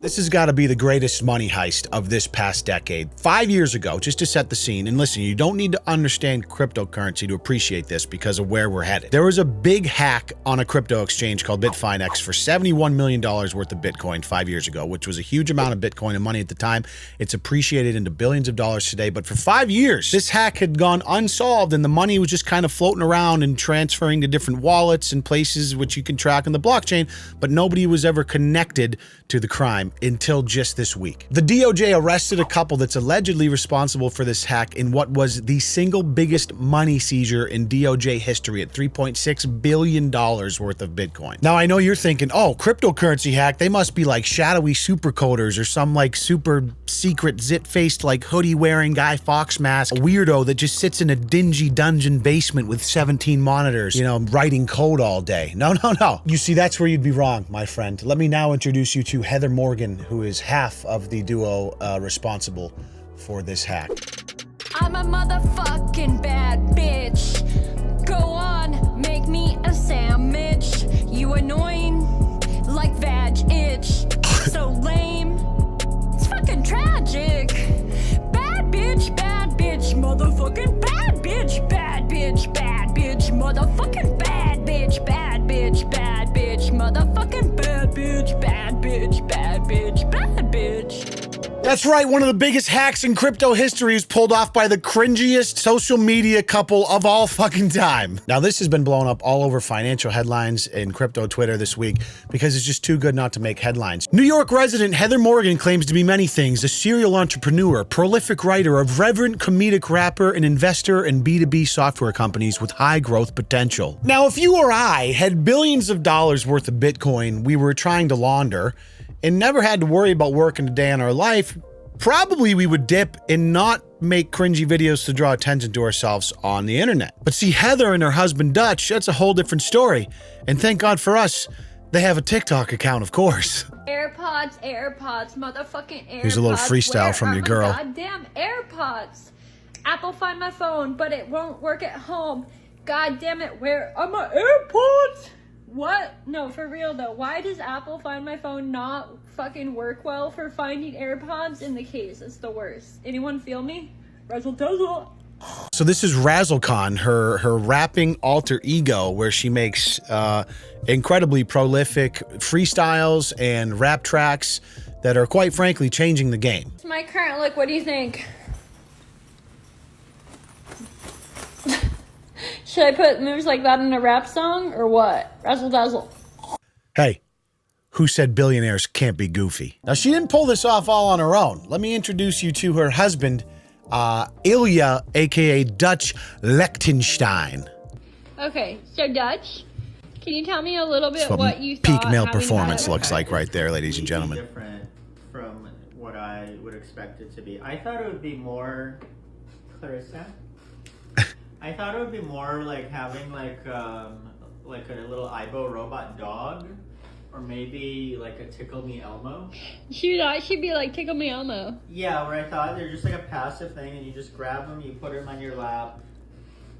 This has got to be the greatest money heist of this past decade. 5 years ago, just to set the scene, and listen, you don't need to understand cryptocurrency to appreciate this because of where we're headed. There was a big hack on a crypto exchange called Bitfinex for $71 million worth of Bitcoin 5 years ago, which was a huge amount of Bitcoin and money at the time. It's appreciated into billions of dollars today, but for 5 years, this hack had gone unsolved and the money was just kind of floating around and transferring to different wallets and places which you can track on the blockchain, but nobody was ever connected to the crime until just this week. The DOJ arrested a couple that's allegedly responsible for this hack in what was the single biggest money seizure in DOJ history at $3.6 billion worth of Bitcoin. Now, I know you're thinking, oh, cryptocurrency hack, they must be like shadowy super coders or some like super secret zit-faced like hoodie-wearing Guy Fawkes mask, a weirdo that just sits in a dingy dungeon basement with 17 monitors, you know, writing code all day. No, no, no. You see, that's where you'd be wrong, my friend. Let me now introduce you to Heather Morgan, who is half of the duo responsible for this hack. I'm a motherfucking bad bitch. Go on, make me a sandwich. You annoying like vag itch. So lame, it's fucking tragic. Bad bitch, motherfucking bad bitch, bad bitch, motherfucking bad bitch, bad bitch, motherfucking bad bitch, bad bitch, bad bitch, bad bitch. That's right, one of the biggest hacks in crypto history is pulled off by the cringiest social media couple of all fucking time. Now, this has been blown up all over financial headlines in crypto Twitter this week because it's just too good not to make headlines. New York resident Heather Morgan claims to be many things: a serial entrepreneur, prolific writer, a reverent comedic rapper, an investor in B2B software companies with high growth potential. Now, if you or I had billions of dollars worth of Bitcoin we were trying to launder and never had to worry about working a day in our life, probably we would dip and not make cringy videos to draw attention to ourselves on the internet. But see, Heather and her husband Dutch, that's a whole different story. And thank God for us, they have a TikTok account, of course. AirPods, motherfucking AirPods. Here's a little freestyle from your girl. Goddamn AirPods. Apple find my phone, but it won't work at home. God damn it, where are my AirPods? What? No, for real though. Why does Apple find my phone not fucking work well for finding AirPods in the case? It's the worst. Anyone feel me? Razzle dazzle. So this is RazzleCon, her rapping alter ego, where she makes incredibly prolific freestyles and rap tracks that are quite frankly changing the game. It's my current look. What do you think? Should I put moves like that in a rap song or what? Razzle dazzle. Hey, who said billionaires can't be goofy? Now, she didn't pull this off all on her own. Let me introduce you to her husband, Ilya, aka Dutch Liechtenstein. Okay, so Dutch, can you tell me a little bit That's what you thought peak male having performance that- looks like right there, ladies and gentlemen. Different from what I would expect it to be. I thought it would be more Clarissa. I thought it would be more like having like a little Aibo robot dog, or maybe like a Tickle Me Elmo. She'd be like Tickle Me Elmo. Yeah, where I thought they're just like a passive thing, and you just grab them, you put them on your lap.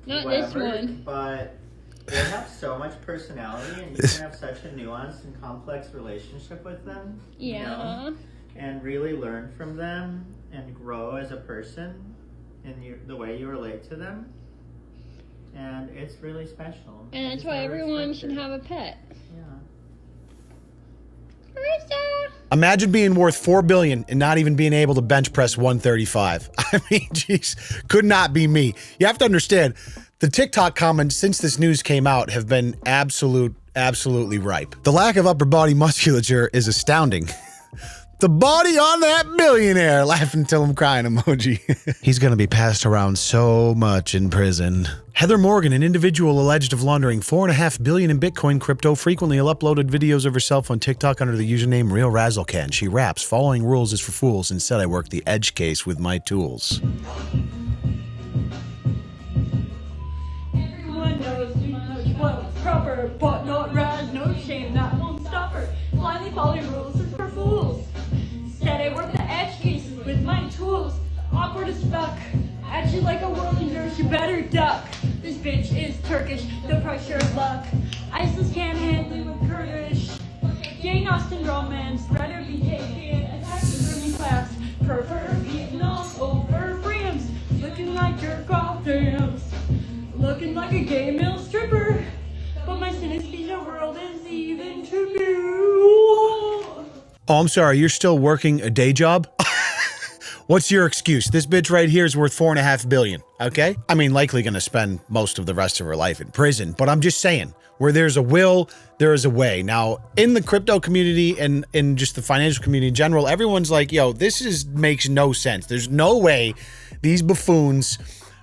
Not whatever, this one. But they have so much personality, and you can have such a nuanced and complex relationship with them. Yeah. You know, and really learn from them and grow as a person in the way you relate to them. And it's really special. And that's why everyone should have a pet. Yeah. Marissa! Imagine being worth $4 billion and not even being able to bench press 135. I mean, geez, could not be me. You have to understand, the TikTok comments since this news came out have been absolutely ripe. The lack of upper body musculature is astounding. The body on that billionaire, laughing till I'm crying emoji. He's gonna be passed around so much in prison. Heather Morgan, an individual alleged of laundering $4.5 billion in Bitcoin crypto, frequently uploaded videos of herself on TikTok under the username Real Razzlecan. She raps, "Following rules is for fools. Instead, I work the edge case with my tools." Everyone knows too much what's proper, but not raz, no shame, that won't stop her. Blindly following rules is for fools. Instead, I work the edge cases with my tools. Awkward as fuck. At you like a whirling nurse, you better duck. This bitch is Turkish, the pressure of luck. ISIS can't handle you with Kurdish. Jane Austen romance, rather be taken, attack the Rooney class, prefer Vietnam over France, looking like jerk off dance, looking like a gay male stripper, but my synesthesia world is even too new. Oh, I'm sorry, you're still working a day job? What's your excuse? This bitch right here is worth $4.5 billion, okay? I mean, likely gonna spend most of the rest of her life in prison, but I'm just saying, where there's a will, there is a way. Now, in the crypto community and in just the financial community in general, everyone's like, yo, makes no sense. There's no way these buffoons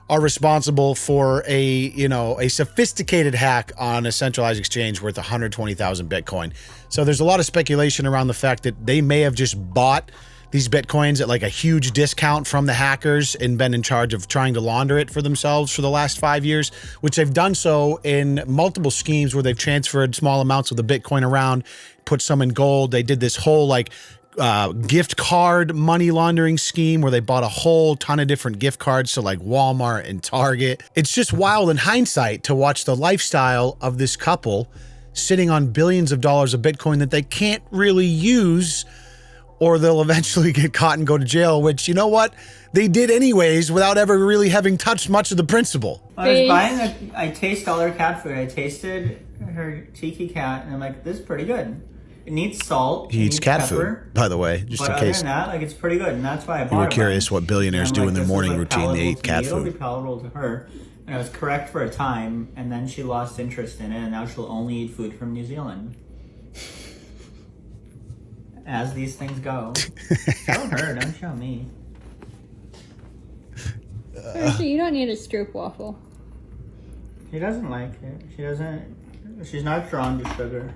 are responsible for a sophisticated hack on a centralized exchange worth 120,000 Bitcoin. So there's a lot of speculation around the fact that they may have just bought these Bitcoins at like a huge discount from the hackers and been in charge of trying to launder it for themselves for the last 5 years, which they've done so in multiple schemes where they've transferred small amounts of the Bitcoin around, put some in gold. They did this whole like gift card money laundering scheme where they bought a whole ton of different gift cards to like Walmart and Target. It's just wild in hindsight to watch the lifestyle of this couple sitting on billions of dollars of Bitcoin that they can't really use, or they'll eventually get caught and go to jail, which, you know what? They did anyways without ever really having touched much of the principle. I taste all her cat food. I tasted her tiki cat and I'm like, this is pretty good. It needs salt. He eats cat food, by the way, just in case. Other than that, like, it's pretty good, and that's why I bought it. You were curious what billionaires do in their morning routine. They eat cat It'll food. be palatable to her. And I was correct for a time, and then she lost interest in it, and now she'll only eat food from New Zealand. As these things go. Show her, don't show me. Actually, you don't need a stroop waffle. She doesn't like it. She's not drawn to sugar.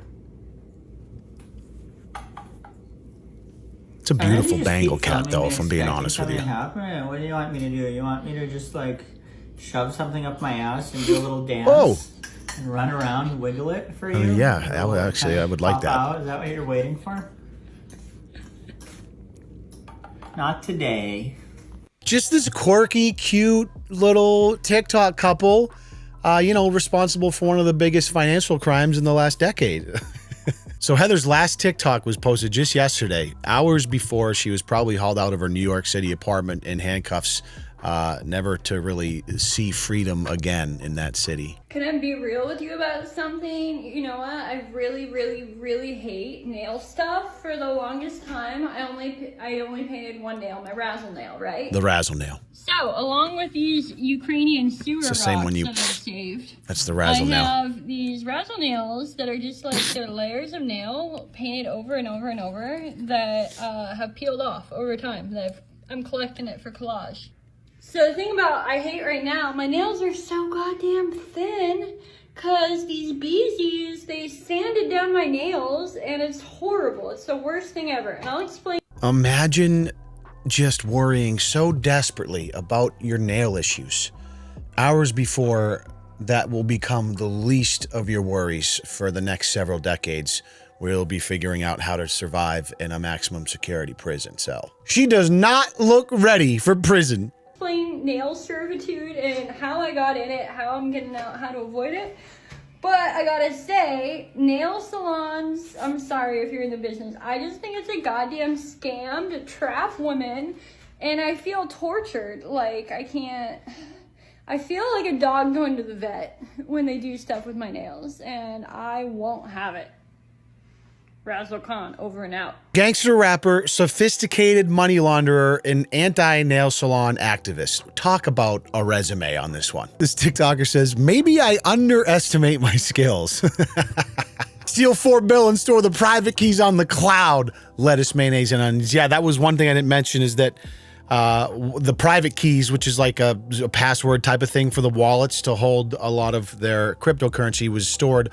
It's a beautiful Bengal cat, though, if I'm being honest with you. What do you want me to do? You want me to just, like, shove something up my ass and do a little dance? And run around and wiggle it for you? Yeah, I would like that. Out? Is that what you're waiting for? Not today. Just this quirky, cute little TikTok couple, responsible for one of the biggest financial crimes in the last decade. So Heather's last TikTok was posted just yesterday, hours before she was probably hauled out of her New York City apartment in handcuffs, never to really see freedom again in that city. Can I be real with you about something? You know what? I really, really, really hate nail stuff. For the longest time, I only painted one nail, my razzle nail, right? The razzle nail. So, along with these Ukrainian sewer rocks that I've saved, that's the razzle nail. I have these razzle nails that are just like, they're layers of nail painted over and over and over that have peeled off over time. I'm collecting it for collage. So the thing about I hate right now, my nails are so goddamn thin because these beesies, they sanded down my nails and it's horrible. It's the worst thing ever. And I'll explain. Imagine just worrying so desperately about your nail issues hours before that will become the least of your worries for the next several decades, where you'll be figuring out how to survive in a maximum security prison cell. She does not look ready for prison. Nail servitude and how I got in it, how I'm getting out, how to avoid it. But I gotta say, nail salons, I'm sorry if you're in the business, I just think it's a goddamn scam to trap women, and I feel tortured. Like, I feel like a dog going to the vet when they do stuff with my nails, and I won't have it. Razzle Khan, over and out. Gangster rapper, sophisticated money launderer, and anti-nail salon activist. Talk about a resume on this one. This TikToker says, maybe I underestimate my skills. Steal $4 billion and store the private keys on the cloud. Lettuce, mayonnaise, and onions. Yeah, that was one thing I didn't mention, is that the private keys, which is like a password type of thing for the wallets to hold a lot of their cryptocurrency, was stored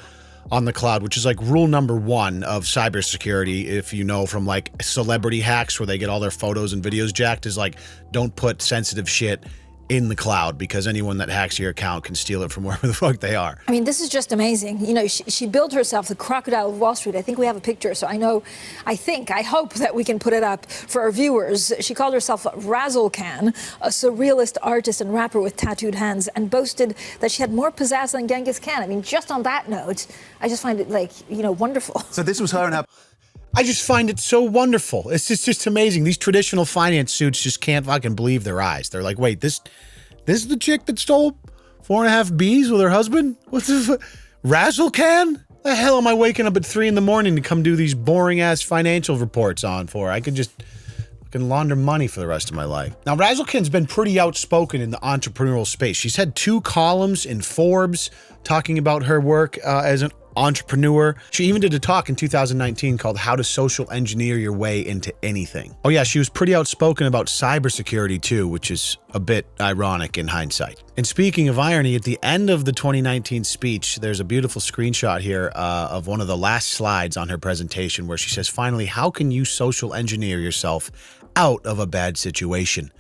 on the cloud, which is like rule number 1 of cybersecurity. If you know from like celebrity hacks where they get all their photos and videos jacked, is like, don't put sensitive shit in the cloud, because anyone that hacks your account can steal it from wherever the fuck they are. I mean, this is just amazing. You know, she built herself the crocodile of Wall Street. I think we have a picture, so I hope that we can put it up for our viewers. She called herself Razzle Khan, a surrealist artist and rapper with tattooed hands, and boasted that she had more pizzazz than Genghis Khan. I mean, just on that note, I just find it, like, wonderful. So this was her and her... I just find it so wonderful. It's just amazing. These traditional finance suits just can't fucking believe their eyes. They're like, wait, this is the chick that stole 4.5 B's with her husband? What the fuck? Razzle can? The hell am I waking up at 3 in the morning to come do these boring ass financial reports on for? I could just fucking launder money for the rest of my life. Now, Razzlekin's been pretty outspoken in the entrepreneurial space. She's had 2 columns in Forbes talking about her work as an entrepreneur. She even did a talk in 2019 called How to Social Engineer Your Way into Anything. Oh yeah, she was pretty outspoken about cybersecurity too, which is a bit ironic in hindsight. And speaking of irony, at the end of the 2019 speech, there's a beautiful screenshot here of one of the last slides on her presentation where she says, finally, how can you social engineer yourself out of a bad situation?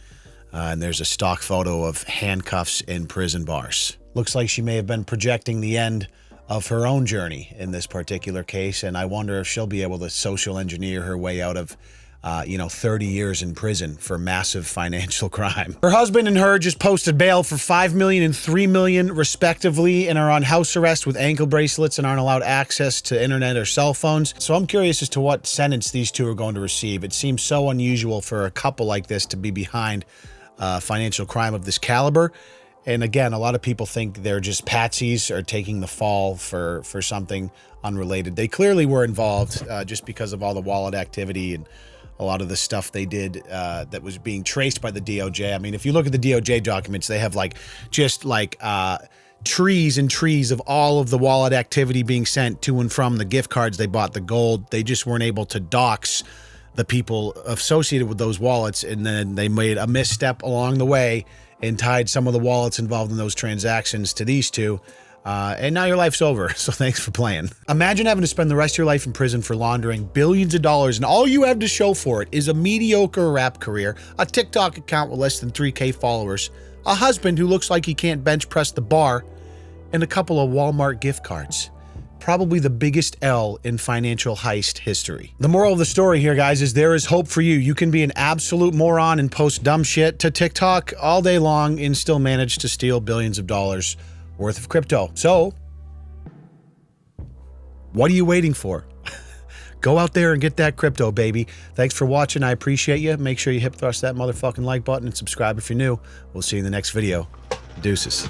And there's a stock photo of handcuffs in prison bars. Looks like she may have been projecting the end of her own journey in this particular case, and I wonder if she'll be able to social engineer her way out of 30 years in prison for massive financial crime. Her husband and her just posted bail for $5 million and $3 million respectively, and are on house arrest with ankle bracelets and aren't allowed access to internet or cell phones. So I'm curious as to what sentence these two are going to receive. It seems so unusual for a couple like this to be behind financial crime of this caliber. And again, a lot of people think they're just patsies or taking the fall for something unrelated. They clearly were involved just because of all the wallet activity and a lot of the stuff they did that was being traced by the DOJ. I mean, if you look at the DOJ documents, they have trees and trees of all of the wallet activity being sent to and from the gift cards they bought, the gold. They just weren't able to dox the people associated with those wallets, and then they made a misstep along the way and tied some of the wallets involved in those transactions to these two. And now your life's over, so thanks for playing. Imagine having to spend the rest of your life in prison for laundering billions of dollars, and all you have to show for it is a mediocre rap career, a TikTok account with less than 3K followers, a husband who looks like he can't bench press the bar, and a couple of Walmart gift cards. Probably the biggest L in financial heist history. The moral of the story here, guys, is there is hope for you. You can be an absolute moron and post dumb shit to TikTok all day long and still manage to steal billions of dollars worth of crypto. So, what are you waiting for? Go out there and get that crypto, baby. Thanks for watching. I appreciate you. Make sure you hip thrust that motherfucking like button and subscribe if you're new. We'll see you in the next video. Deuces.